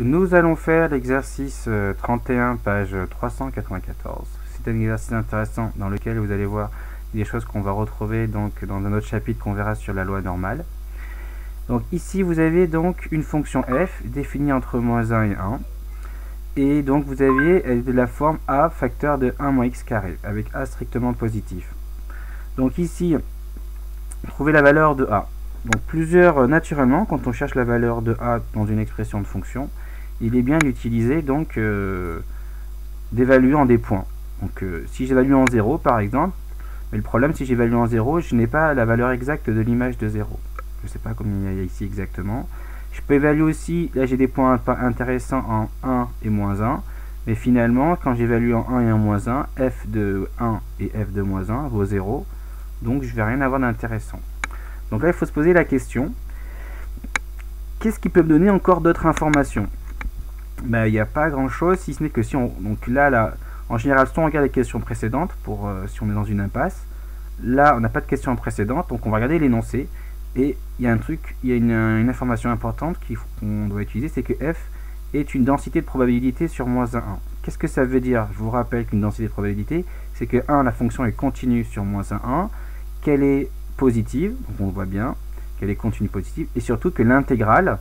Nous allons faire l'exercice 31, page 394. C'est un exercice intéressant dans lequel vous allez voir des choses qu'on va retrouver donc dans un autre chapitre qu'on verra sur la loi normale. Donc ici vous avez donc une fonction f définie entre -1 et 1. Et donc vous avez de la forme a facteur de 1 moins x carré avec a strictement positif. Donc ici, trouvez la valeur de a. Donc naturellement, quand on cherche la valeur de a dans une expression de fonction, il est bien d'utiliser donc d'évaluer en des points. Donc si j'évalue en 0 par exemple, mais le problème si j'évalue en 0, je n'ai pas la valeur exacte de l'image de 0. Je ne sais pas combien il y a ici exactement. Je peux évaluer aussi, là j'ai des points intéressants en 1 et -1, mais finalement quand j'évalue en 1 et en -1, f de 1 et f de -1 vaut 0, donc je ne vais rien avoir d'intéressant. Donc là il faut se poser la question, qu'est-ce qui peut me donner encore d'autres informations? Ben, il n'y a pas grand chose, si ce n'est que si on... Donc là, en général, si on regarde les questions précédentes, si on est dans une impasse, là on n'a pas de questions précédentes, donc on va regarder l'énoncé, et il y a un truc, il y a une information importante qu'on doit utiliser, c'est que f est une densité de probabilité sur -1. Qu'est-ce que ça veut dire? Je vous rappelle qu'une densité de probabilité, c'est que 1, la fonction est continue sur -1, qu'elle est positive, donc on voit bien qu'elle est continue positive, et surtout que l'intégrale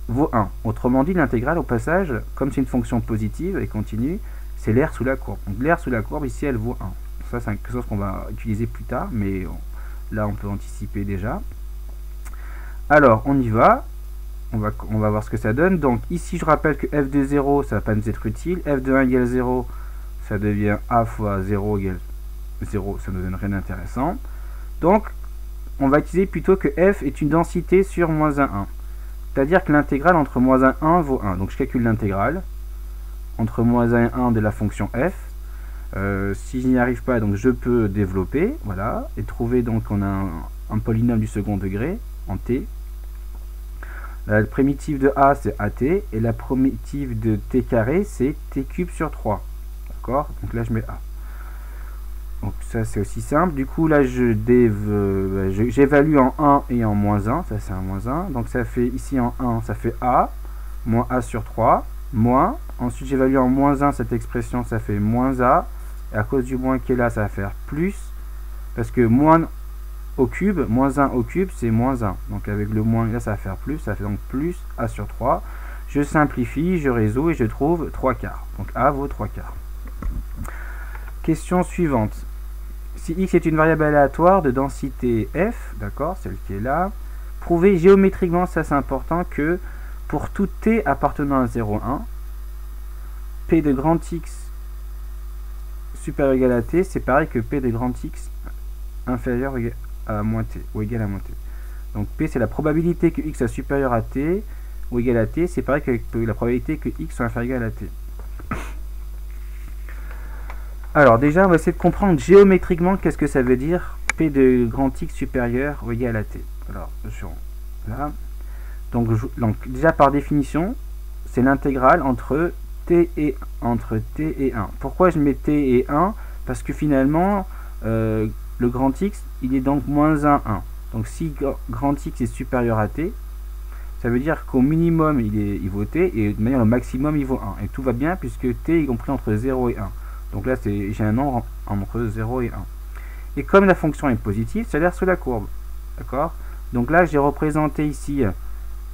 vaut 1. Autrement dit, l'intégrale, au passage, comme c'est une fonction positive et continue, c'est l'aire sous la courbe. Donc l'aire sous la courbe, ici, elle vaut 1. Ça, c'est quelque chose qu'on va utiliser plus tard, mais là, on peut anticiper déjà. Alors, on y va. On va voir ce que ça donne. Donc ici, je rappelle que f de 0, ça ne va pas nous être utile. F de 1 égale 0, ça devient a fois 0 égale 0, ça ne nous donne rien d'intéressant. Donc, on va utiliser plutôt que f est une densité sur -1. C'est-à-dire que l'intégrale entre -1 et 1 vaut 1. Donc je calcule l'intégrale entre -1 et 1 de la fonction f. Si je n'y arrive pas, donc je peux développer, voilà, et trouver, donc on a un polynôme du second degré en t. La primitive de a, c'est at, et la primitive de t carré, c'est t cube sur 3. D'accord? Donc là, je mets a. Donc ça, c'est aussi simple. Du coup, là, j'évalue en 1 et en -1. Ça, c'est un -1. Donc ça fait, ici en 1, ça fait a, moins a sur 3, moins. Ensuite, j'évalue en -1 cette expression, ça fait -a. Et à cause du moins qui est là, ça va faire plus. Parce que moins au cube, -1 au cube, c'est -1. Donc avec le moins, là, ça va faire plus. Ça fait donc plus a sur 3. Je simplifie, je résous et je trouve 3/4. Donc a vaut 3/4. Question suivante. Si x est une variable aléatoire de densité f, d'accord, celle qui est là, prouvez géométriquement, ça c'est important, que pour tout t appartenant à 0,1, p de grand x supérieur ou égal à t, c'est pareil que p de grand x inférieur à moins t, ou égal à moins t. Donc p, c'est la probabilité que x soit supérieur à t ou égal à t, c'est pareil que la probabilité que x soit inférieur ou égal à t. Alors déjà, on va essayer de comprendre géométriquement qu'est-ce que ça veut dire p de grand x supérieur ou égal à t. Alors, là. Donc déjà par définition, c'est l'intégrale entre t et 1. Pourquoi je mets t et 1? Parce que finalement, le grand x, il est donc -1, 1. Donc si grand x est supérieur à t, ça veut dire qu'au minimum, il vaut t, et de manière au maximum, il vaut 1. Et tout va bien puisque t est compris entre 0 et 1. Donc là, j'ai un nombre entre 0 et 1. Et comme la fonction est positive, ça l'aire sous la courbe. D'accord? Donc là, j'ai représenté ici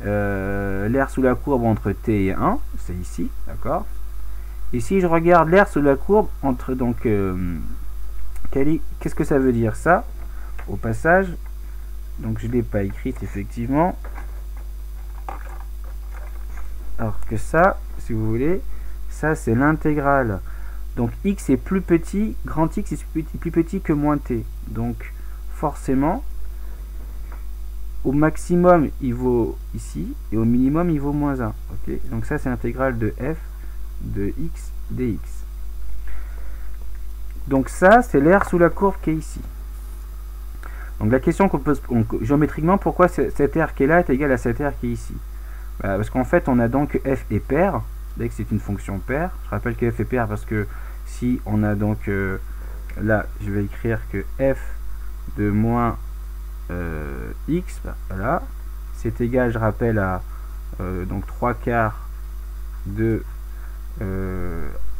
l'aire sous la courbe entre t et 1. C'est ici. D'accord? Et si je regarde l'aire sous la courbe entre... Donc, qu'est-ce que ça veut dire ça? Au passage, donc je ne l'ai pas écrite effectivement. Alors que ça, si vous voulez, ça c'est l'intégrale. Donc x est plus petit, grand x est plus petit que moins t. Donc forcément, au maximum il vaut ici, et au minimum il vaut -1. Okay, donc ça c'est l'intégrale de f de x dx. Donc ça c'est l'aire sous la courbe qui est ici. Donc la question qu'on pose géométriquement, pourquoi cette aire qui est là est égale à cette aire qui est ici? Parce qu'en fait on a donc f est pair. Dès que c'est une fonction paire, je rappelle que f est paire parce que si on a donc là, je vais écrire que f de moins x, voilà, c'est égal, je rappelle, à donc 3 quarts de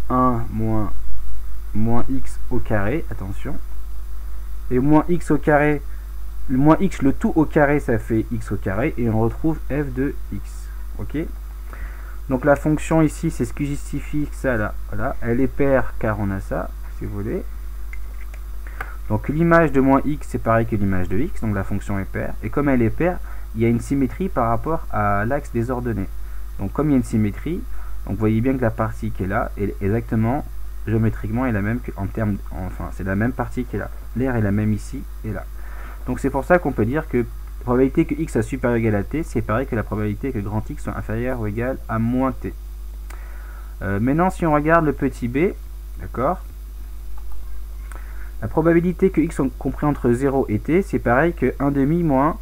1 moins x au carré, attention, et moins x au carré, moins x le tout au carré, ça fait x au carré, et on retrouve f de x. Ok, donc la fonction ici, c'est ce qui justifie ça là, voilà, elle est paire car on a ça, si vous voulez. Donc l'image de moins x, c'est pareil que l'image de x, donc la fonction est paire, et comme elle est paire, il y a une symétrie par rapport à l'axe des ordonnées. Donc comme il y a une symétrie, donc vous voyez bien que la partie qui est là est exactement, géométriquement, est la même que en termes, enfin c'est la même partie qui est là. L'aire est la même ici et là. Donc c'est pour ça qu'on peut dire que la probabilité que x soit supérieur ou égal à t, c'est pareil que la probabilité que grand x soit inférieur ou égal à moins t. Maintenant si on regarde le petit b, d'accord, la probabilité que x soit compris entre 0 et t, c'est pareil que 1/2 moins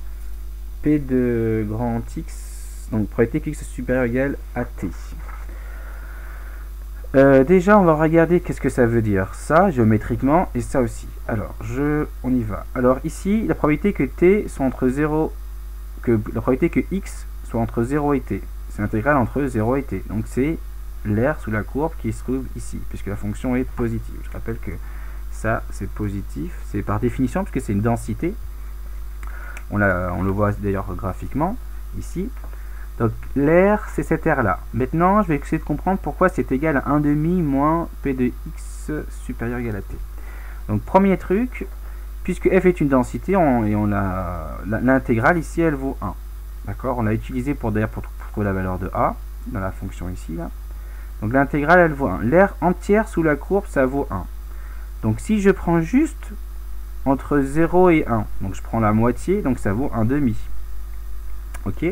p de grand x, donc probabilité que x soit supérieur ou égal à t. Déjà, on va regarder qu'est-ce que ça veut dire, ça, géométriquement, et ça aussi. Alors, on y va. Alors, ici, la probabilité que t soit entre 0, la probabilité que x soit entre 0 et t, c'est l'intégrale entre 0 et t. Donc, c'est l'aire sous la courbe qui se trouve ici, puisque la fonction est positive. Je rappelle que ça, c'est positif. C'est par définition, puisque c'est une densité. On le voit d'ailleurs graphiquement, ici. Donc l'aire, c'est cette aire-là. Maintenant, je vais essayer de comprendre pourquoi c'est égal à 1/2 moins p de x supérieur ou égal à t. Donc premier truc, puisque f est une densité, l'intégrale ici, elle vaut 1. D'accord, on l'a utilisé pour trouver la valeur de a, dans la fonction ici. Là. Donc l'intégrale, elle vaut 1. L'aire entière sous la courbe, ça vaut 1. Donc si je prends juste entre 0 et 1, donc je prends la moitié, donc ça vaut 1/2. Ok.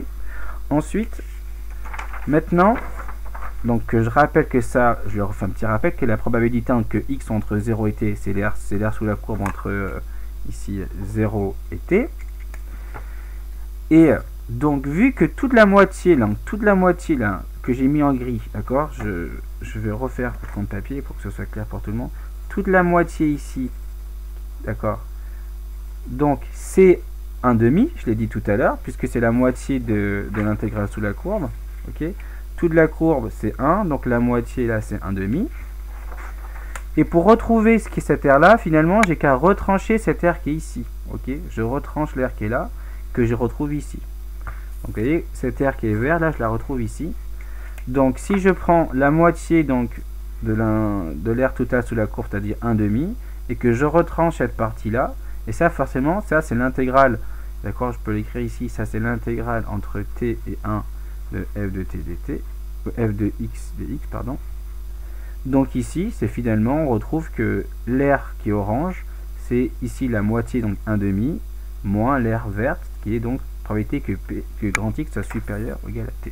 Ensuite, maintenant, donc je rappelle que ça, je refais un petit rappel que la probabilité que x soit entre 0 et t, c'est l'aire sous la courbe entre ici 0 et t. Et donc vu que toute la moitié là que j'ai mis en gris, d'accord, je vais refaire mon papier pour que ce soit clair pour tout le monde. Toute la moitié ici, d'accord, donc c'est 1/2, je l'ai dit tout à l'heure, puisque c'est la moitié de l'intégrale sous la courbe. Ok, toute la courbe c'est 1, donc la moitié là c'est 1/2. Et pour retrouver ce qui est cette aire là, finalement j'ai qu'à retrancher cette aire qui est ici. Ok, je retranche l'aire qui est là, que je retrouve ici. Donc vous voyez, cette aire qui est verte là, je la retrouve ici. Donc si je prends la moitié donc de l'aire totale sous la courbe, c'est-à-dire 1/2, et que je retranche cette partie là, et ça forcément, ça c'est l'intégrale, d'accord, je peux l'écrire ici, ça c'est l'intégrale entre t et 1 de f de t dt, f de x dx, pardon. Donc ici, c'est finalement, on retrouve que l'aire qui est orange, c'est ici la moitié, donc 1/2, moins l'aire verte, qui est donc probabilité que grand x soit supérieur ou égal à t.